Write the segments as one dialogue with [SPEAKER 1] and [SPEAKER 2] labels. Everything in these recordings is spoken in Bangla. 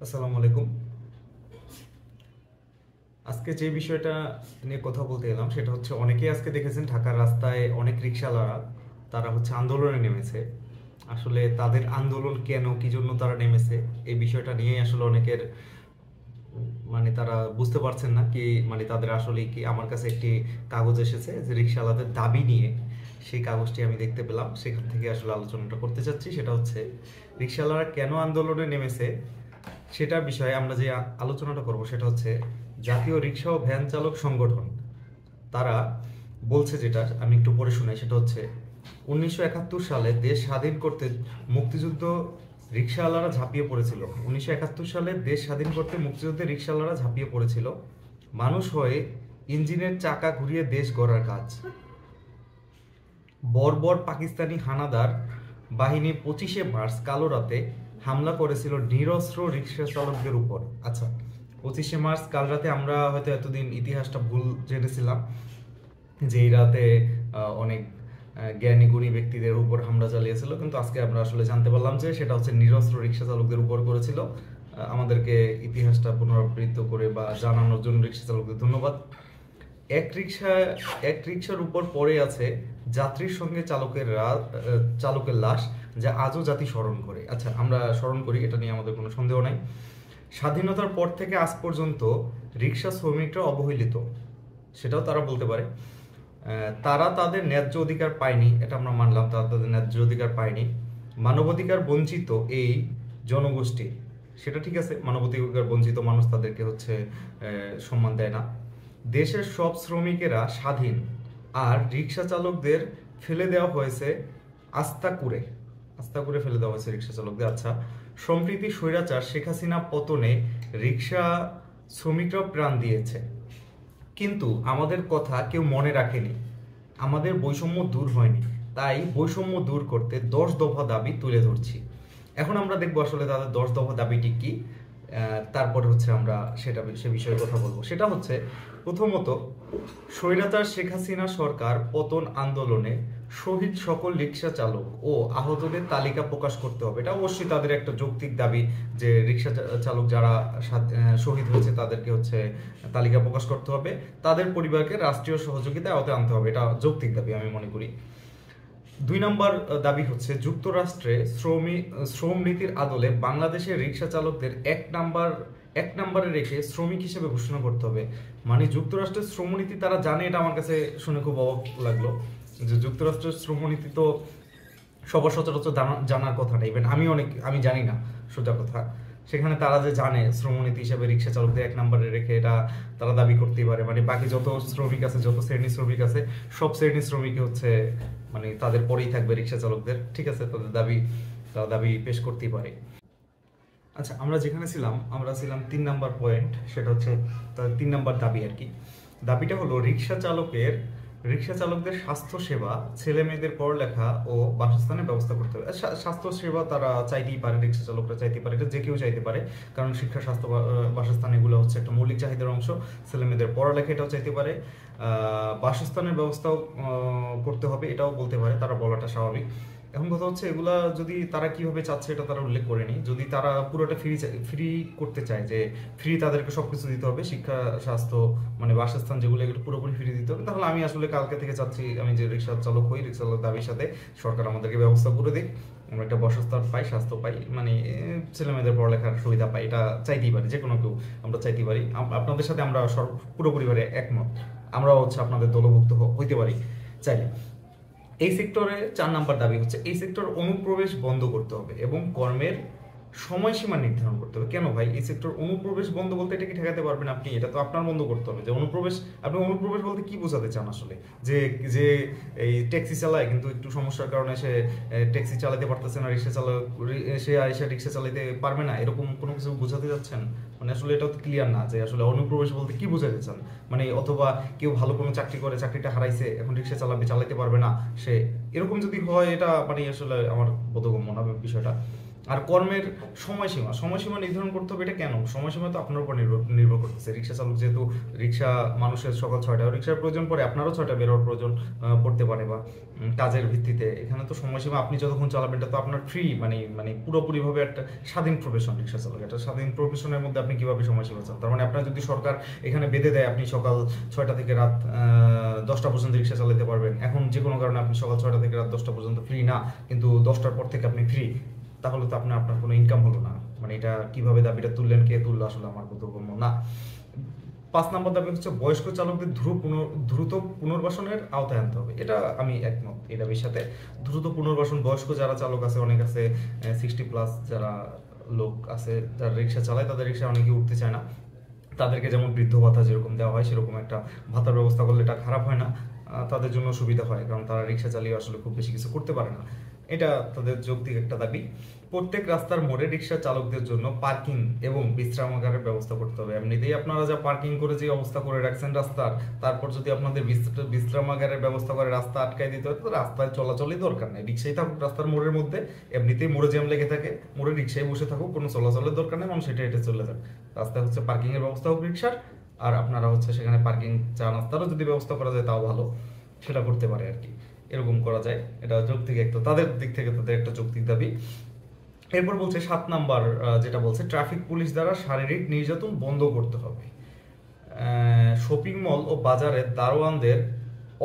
[SPEAKER 1] আসসালামু আলাইকুম। আজকে যে বিষয়টা নিয়ে কথা বলতে এলাম সেটা হচ্ছে, অনেকেই আজকে দেখেছেন ঢাকার রাস্তায় অনেক রিকশাওয়ালারা তারা আন্দোলনে নেমেছে। আসলে তাদের আন্দোলন কেন, কি জন্য তারা নেমেছে, এই বিষয়টা নিয়ে আসলে অনেকের তারা বুঝতে পারছেন না কি, তাদের আসলে কি। আমার কাছে একটি কাগজ এসেছে যে রিকশাওয়ালাদের দাবি নিয়ে, সেই কাগজটি আমি দেখতে পেলাম, সেখান থেকে আসলে আলোচনাটা করতে চাচ্ছি। সেটা হচ্ছে রিকশাওয়ালারা কেন আন্দোলনে নেমেছে, সেটার বিষয়ে আমরা যে আলোচনাটা করব সেটা হচ্ছে জাতীয় রিক্সা ও ভ্যান চালক সংগঠন। তারা বলছে, যেটা আমি একটু পড়ে শোনাই, সেটা হচ্ছে 1971 সালে দেশ স্বাধীন করতে মুক্তিযুদ্ধ রিক্সাওয়ালারা ঝাঁপিয়ে পড়েছিল। 1971 সালে দেশ স্বাধীন করতে মুক্তিযুদ্ধে রিক্সাওয়ালারা ঝাঁপিয়ে পড়েছিল মানুষ হয়ে ইঞ্জিনের চাকা ঘুরিয়ে দেশ গড়ার কাজ। বর্বর পাকিস্তানি হানাদার বাহিনী 25শে মার্চ কালো রাতে হামলা করেছিল নিরস্ত্র রিক্সা চালকদের উপর। আচ্ছা, 25শে মার্চ কাল রাতে আমরা হয়তো এতদিন ইতিহাসটা ভুল জেনেছিলাম যে এই রাতে অনেক জ্ঞানী গুণী ব্যক্তিদের উপর হামলা চালিয়েছিল, কিন্তু আজকে আমরা আসলে জানতে পারলাম যে সেটা হচ্ছে নিরস্ত্র রিক্সা চালকদের উপর করেছিল। আমাদেরকে ইতিহাসটা পুনরাবৃত্ত করে বা জানানোর জন্য রিক্সা চালকদের ধন্যবাদ। এক রিক্সা এক রিক্সার উপর পড়ে আছে যাত্রীর সঙ্গে চালকের লাশ, যা আজও জাতি স্মরণ করে। আচ্ছা, আমরা স্মরণ করি, এটা নিয়ে আমাদের কোনো সন্দেহ নাই। স্বাধীনতার পর থেকে আজ পর্যন্ত রিক্সা শ্রমিকরা অবহেলিত, সেটাও তারা বলতে পারে। তারা তাদের ন্যায্য অধিকার পায়নি, এটা আমরা মানলাম, তারা তাদের ন্যায্য অধিকার পায়নি। মানবাধিকার বঞ্চিত এই জনগোষ্ঠী, সেটা ঠিক আছে, মানবাধিকার বঞ্চিত মানুষ, তাদেরকে সম্মান দেয় না। দেশের সব শ্রমিকেরা স্বাধীন, আর রিক্সা চালকদের ফেলে দেওয়া হয়েছে আস্থা করে ফেলে দেওয়া হয়েছে রিক্সা চালকদের। আচ্ছা, সম্প্রীতি স্বৈরাচার শেখ হাসিনা পতনে রিক্সা শ্রমিকরাও প্রাণ দিয়েছে, কিন্তু আমাদের কথা কেউ মনে রাখেনি। আমাদের বৈষম্য দূর হয়নি, তাই বৈষম্য দূর করতে 10 দফা দাবি তুলে ধরছি। এখন আমরা দেখবো আসলে তাদের 10 দফা দাবিটি কি। তারপরে আমরা সে বিষয়ে কথা বলবো। সেটা হচ্ছে, প্রথমত, স্বৈরাচার শেখ হাসিনা সরকার পতন আন্দোলনে শহীদ সকল রিক্সা চালক ও আহতদের তালিকা প্রকাশ করতে হবে। এটা অবশ্যই তাদের একটা যৌক্তিক দাবি, যে রিক্সা চালক যারা শহীদ হয়েছে তাদেরকে তালিকা প্রকাশ করতে হবে, তাদের পরিবারকে রাষ্ট্রীয় সহযোগিতায় আওতায় আনতে হবে। এটা যৌক্তিক দাবি আমি মনে করি। 2 নম্বর দাবি হচ্ছে, যুক্তরাষ্ট্রে শ্রম নীতির আদলে বাংলাদেশের রিক্সা চালকদের এক নম্বরে রেখে শ্রমিক হিসেবে ঘোষণা করতে হবে। যুক্তরাষ্ট্রের শ্রমনীতি তারা জানে, এটা আমার কাছে শুনে খুব অবাক লাগলো যে যুক্তরাষ্ট্রের শ্রমনীতি তো সবার সচরাচর জানার কথা নেই, ইভেন আমি জানি না, সোজা কথা। সেখানে তারা যে জানে শ্রমনীতি হিসেবে রিক্সা চালকদের 1 নম্বরে রেখে, এটা তারা দাবি করতেই পারে। বাকি যত শ্রমিক আছে, যত শ্রেণী শ্রমিক আছে, সব শ্রেণী শ্রমিক তাদের পরেই থাকবে রিক্সা চালকদের। ঠিক আছে, তারা দাবি পেশ করতেই পারে। আচ্ছা, আমরা যেখানে ছিলাম, আমরা ছিলাম 3 নম্বর পয়েন্ট, সেটা হচ্ছে তাদের 3 নম্বর দাবি আর কি। দাবিটা হলো, রিক্সা চালকদের স্বাস্থ্য সেবা, ছেলে মেয়েদের পড়ালেখা ও বাসস্থানের ব্যবস্থা করতে হবে। স্বাস্থ্য সেবা তারা চাইতেই পারে, রিক্সা চালকরা চাইতে পারে, এটা যে কেউ চাইতে পারে, কারণ শিক্ষা, স্বাস্থ্য, বাসস্থান এগুলো হচ্ছে একটা মৌলিক চাহিদার অংশ। ছেলে মেয়েদের পড়ালেখা এটাও চাইতে পারে, বাসস্থানের ব্যবস্থাও করতে হবে, এটাও বলতে পারে, তারা বলাটা স্বাভাবিক। এখন কথা হচ্ছে, এগুলা যদি তারা কিভাবে চাচ্ছে এটা তারা উল্লেখ করেনি। যদি তারা পুরোটা ফ্রি করতে চায়, যে ফ্রি তাদেরকে সবকিছু দিতে হবে, শিক্ষা, স্বাস্থ্য, বাসস্থান, যেগুলো এগুলো পুরোপুরি ফ্রি দিতে হবে, তাহলে আমি আসলে কালকে থেকে চাচ্ছি, আমি যে রিক্সা চালক হই, রিক্সা চালক দাবির সাথে সরকার আমাদেরকে ব্যবস্থা করে দিক, আমরা একটা বাসস্থান পাই, স্বাস্থ্য পাই, ছেলে মেয়েদের পড়ালেখার সুবিধা পাই, এটা চাইতেই পারি, যে কোনো কেউ আমরা চাইতেই পারি। আপনাদের সাথে আমরা পুরোপুরিভাবে একমত, আমরাও আপনাদের দলভুক্ত হইতে পারি চাইলে। এই সেক্টরে 4 নম্বর দাবি হচ্ছে, এই সেক্টর অনুপ্রবেশ বন্ধ করতে হবে এবং কর্মের সময়সীমা নির্ধারণ করতে হবে। কেন ভাই, এই সেক্টর অনুপ্রবেশ বন্ধ বলতে এটা কি ঠেকাতে পারবেন আপনি? এটা তো আপনার বন্ধ করতে হবে। যে আপনি অনুপ্রবেশ বলতে কি বোঝাতে চান আসলে? যে যে এই ট্যাক্সি চালায়, কিন্তু একটু সমস্যার কারণে সে ট্যাক্সি চালাতে পারতেছে না, সে এসে রিক্সা চালাতে পারবে না, এরকম কোনো কিছু বোঝাতে যাচ্ছেন? আসলে এটা তো ক্লিয়ার না যে আসলে অনুপ্রবেশ বলতে কি বোঝাতে চান। অথবা কেউ ভালো কোনো চাকরি করে, চাকরিটা হারাইছে, এখন রিক্সা চালাতে পারবে না সে, এরকম যদি হয়, এটা আসলে আমার বোধগম্য না বিষয়টা। আর কর্মের সময়সীমা নির্ধারণ করতে হবে। এটা কেন? সময়সীমা তো আপনার উপর নির্ভর করতেছে। রিক্সা চালক যেহেতু, রিক্সা মানুষের সকাল 6টায় রিক্সার প্রয়োজন পড়ে, আপনারও 6টায় বেরোয়ার প্রয়োজন পড়তে পারে, বা কাজের ভিত্তিতে। এখানে তো সময়সীমা আপনি যতক্ষণ চালাবেন এটা তো আপনার ফ্রি, মানে পুরোপুরিভাবে একটা স্বাধীন প্রফেশন রিক্সা চালক। একটা স্বাধীন প্রফেশনের মধ্যে আপনি কিভাবে সময়সীমা চান? তার মানে আপনার যদি সরকার এখানে বেঁধে দেয় আপনি সকাল 6টা থেকে রাত 10টা পর্যন্ত রিক্সা চালাতে পারবেন, এখন যে কোনো কারণে আপনি সকাল 6টা থেকে রাত 10টা পর্যন্ত ফ্রি না, কিন্তু 10টার পর থেকে আপনি ফ্রি, তাহলে তো আপনার কোনো ইনকাম হলো না। মানে এটা কিভাবে দাবিটা তুললেন, কে তুললো, আসলে আমার বোধগম্য না। 5 নম্বর দাবি হচ্ছে বয়স্ক চালকদের দ্রুত পুনর্বাসনের আওতায় আনতে হবে। এটা আমি একমত এই দাবির সাথে। দ্রুত পুনর্বাসন, বয়স্ক যারা চালক আছে, অনেক আছে 60+ যারা লোক আছে যারা রিক্সা চালায়, তাদের রিক্সা অনেকে উঠতে চায় না, তাদেরকে যেমন বৃদ্ধ ভাতা যেরকম দেওয়া হয় সেরকম একটা ভাতার ব্যবস্থা করলে এটা খারাপ হয় না, তাদের জন্য সুবিধা হয়, কারণ তারা রিক্সা চালিয়ে আসলে খুব বেশি কিছু করতে পারে না। এটা তাদের যৌক্তিক একটা দাবি। প্রত্যেক রাস্তার মোড়ে রিক্সা চালকদের জন্য পার্কিং এবং বিশ্রামাগারের ব্যবস্থা করতে হবে। এমনিতেই আপনারা যা পার্কিং করে যে অবস্থা করে রাখছেন রাস্তার, তারপর যদি আপনাদের বিশ্রামাগারের ব্যবস্থা করে রাস্তা আটকায় দিতে হয়, তো রাস্তায় চলাচলই দরকার নেই, রিক্সাই থাকুক রাস্তার মোড়ের মধ্যে। এমনিতেই মোড়ে জ্যাম লেগে থাকে, মোড়ে রিক্সায় বসে থাকুক, কোনো চলাচলের দরকার নেই, মানুষ হেঁটে হেঁটে চলে যাক। রাস্তায় হচ্ছে পার্কিং এর ব্যবস্থা হোক রিক্সার, আর আপনারা হচ্ছে সেখানে পার্কিং চা নাস্তারও যদি ব্যবস্থা করা যায় তাও ভালো, সেটা করতে পারে আর কি, এরকম করা যায়। এটা যৌক্তিক একটা, তাদের দিক থেকে তাদের একটা যৌক্তিক দাবি। এরপর বলছে 7 নাম্বার, যেটা বলছে ট্রাফিক পুলিশ দ্বারা শারীরিক নির্যাতন বন্ধ করতে হবে। শপিং মল ও বাজারে দারোয়ানদের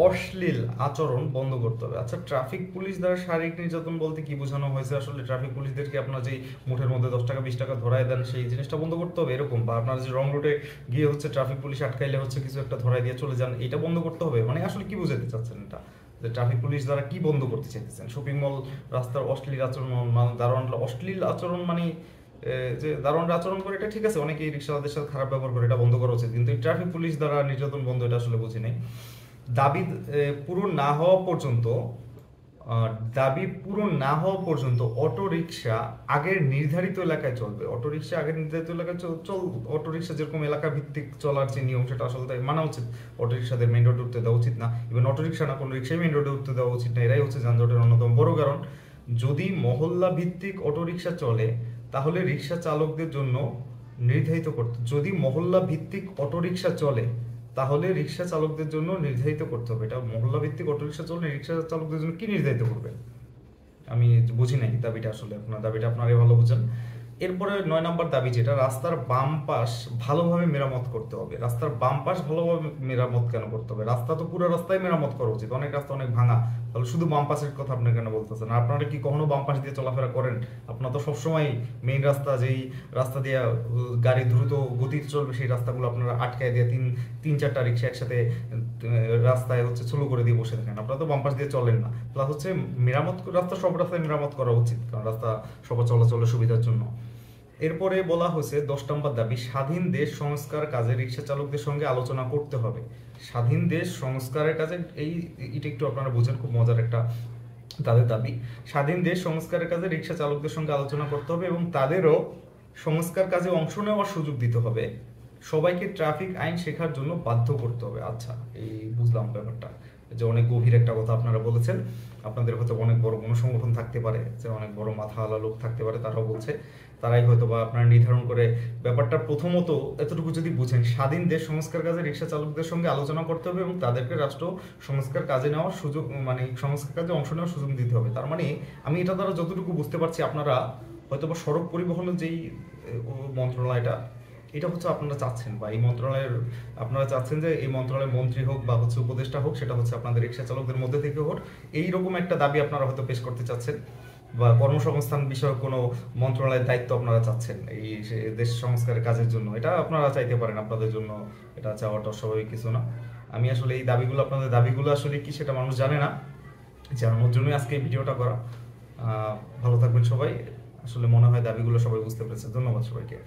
[SPEAKER 1] অশ্লীল আচরণ বন্ধ করতে হবে। আচ্ছা, ট্রাফিক পুলিশ দ্বারা শারীরিক নির্যাতন বলতে কি বোঝানো হয়েছে? আসলে ট্রাফিক পুলিশদেরকে আপনার যে মুঠের মধ্যে 10 টাকা 20 টাকা ধরায় দেন, সেই জিনিসটা বন্ধ করতে হবে এরকম? বা আপনার যে রং রুটে গিয়ে হচ্ছে ট্রাফিক পুলিশ আটকাইলে হচ্ছে কিছু একটা ধরাই দিয়ে চলে যান, এটা বন্ধ করতে হবে? মানে আসলে কি বুঝাতে চাচ্ছেন এটা, যে ট্রাফিক পুলিশ দ্বারা কি বন্ধ করতে চাইতেছেন? শপিং মল, রাস্তার অশ্লীল আচরণ, মানে দারোয়ান অশ্লীল আচরণ, মানে যে দারোয়ানরা আচরণ করে এটা ঠিক আছে, অনেকেই রিক্সাওয়ালাদের সাথে খারাপ ব্যবহার করে, এটা বন্ধ করা উচিত, কিন্তু ট্রাফিক পুলিশ দ্বারা নির্যাতন বন্ধ, এটা আসলে বুঝি নাই। দাবি পূরণ না হওয়া পর্যন্ত দাবি পূরণ না হওয়া পর্যন্ত অটো রিক্সা আগের নির্ধারিত এলাকায় চলবে। অটো রিক্সা আগের নির্ধারিত এলাকায় অটো রিক্সা যেরকম এলাকা ভিত্তিক চলার যে নিয়ম, সেটা আসলে তাই মানা উচিত। অটো রিক্সাদের মেইন রোডে উঠতে দেওয়া উচিত না, ইভেন অটো রিক্সা না, কোনো রিক্সাই মেইন রোডে উঠতে দেওয়া উচিত না। এরাই হচ্ছে যানজটের অন্যতম বড় কারণ। যদি মহল্লা ভিত্তিক অটো রিক্সা চলে, তাহলে রিক্সা চালকদের জন্য নির্ধারিত করতে, যদি মহল্লা ভিত্তিক অটো রিক্সা চলে তাহলে রিক্সা চালকদের জন্য নির্ধারিত করতে হবে। এটা মহল্লা ভিত্তিক অটো রিক্সা চললে রিক্সা চালকদের জন্য কি নির্ধারিত করবে? আমি বুঝি নাই দাবিটা, আসলে আপনার দাবিটা আপনারাই ভালো বুঝেন। এরপরে 9 নম্বর দাবি, যেটা রাস্তার বাম পাশ ভালোভাবে মেরামত করতে হবে। রাস্তার বাম পাশ ভালোভাবে মেরামত কেন করতে হবে? রাস্তা তো পুরো রাস্তায় মেরামত করা উচিত, অনেক রাস্তা অনেক ভাঙা, তাহলে শুধু বাম পাশের কথা আপনি কেন বলতেছেন? আপনারা কি কখনো বাম পাশ দিয়ে চলাফেরা করেন? আপনারা তো সবসময় মেইন রাস্তা, যেই রাস্তা দিয়ে গাড়ি দ্রুত গতিতে চলবে, সেই রাস্তাগুলো আপনারা আটকায় দিয়ে 3-4টা রিক্সা একসাথে রাস্তায় হচ্ছে স্লো করে দিয়ে বসে থাকেন, আপনারা তো বাম পাশ দিয়ে চলেন না। প্লাস হচ্ছে মেরামত, রাস্তা সব রাস্তায় মেরামত করা উচিত, কারণ রাস্তা সবার চলাচলের সুবিধার জন্য। এরপরে বলা হয়েছে 10 নম্বর দাবি, স্বাধীন দেশ সংস্কার কাজে রিক্সা চালকদের সঙ্গে আলোচনা করতে হবে। স্বাধীন দেশ সংস্কারের কাজে, এটা একটু আপনারা বুঝেন, খুব মজার একটা তাদের দাবি। স্বাধীন দেশ সংস্কারের কাজে রিক্সা চালকদের সঙ্গে আলোচনা করতে হবে এবং তাদেরও সংস্কার কাজে অংশ নেওয়ার সুযোগ দিতে হবে। সবাইকে ট্রাফিক আইন শেখার জন্য বাধ্য করতে হবে। আচ্ছা, এই বুঝলাম ব্যাপারটা, যে অনেক গভীর একটা কথা আপনারা বলেছেন। আপনাদের হয়তো অনেক বড় কোনো সংগঠন থাকতে পারে, যে অনেক বড় মাথাওয়ালা লোক থাকতে পারে, তারাও বলছে, তারাই হয়তো বা আপনারা নির্ধারণ করে ব্যাপারটা। প্রথমত এতটুকু যদি বুঝেন, স্বাধীন দেশ সংস্কার কাজে রিক্সা চালকদের সঙ্গে আলোচনা করতে হবে এবং তাদেরকে রাষ্ট্র সংস্কার কাজে নেওয়ার সুযোগ, মানে সংস্কার কাজে অংশ নেওয়ার সুযোগ দিতে হবে। তার মানে আমি এটা দ্বারা যতটুকু বুঝতে পারছি, আপনারা হয়তো বা সড়ক পরিবহনের যেই মন্ত্রণালয়টা, এটা হচ্ছে আপনারা চাচ্ছেন, বা এই মন্ত্রণালয়ের আপনারা চাচ্ছেন যে এই মন্ত্রণালয়ের মন্ত্রী হোক বা হচ্ছে উপদেষ্টা হোক, সেটা হচ্ছে আপনাদের রিক্সা চালকদের মধ্যে থেকে হোক, এইরকম একটা দাবি আপনারা হয়তো পেশ করতে চাচ্ছেন, বা কর্মসংস্থান বিষয়ক কোনো মন্ত্রণালয়ের দায়িত্ব আপনারা চাচ্ছেন এই দেশ সংস্কারের কাজের জন্য। এটা আপনারা চাইতে পারেন, আপনাদের জন্য এটা চাওয়াটা অস্বাভাবিক কিছু না। আমি আসলে এই দাবিগুলো, আপনাদের দাবিগুলো আসলে কি সেটা মানুষ জানে না, জানানোর জন্যই আজকে এই ভিডিওটা করা। ভালো থাকবেন সবাই। আসলে মনে হয় দাবিগুলো সবাই বুঝতে পেরেছে। ধন্যবাদ সবাইকে।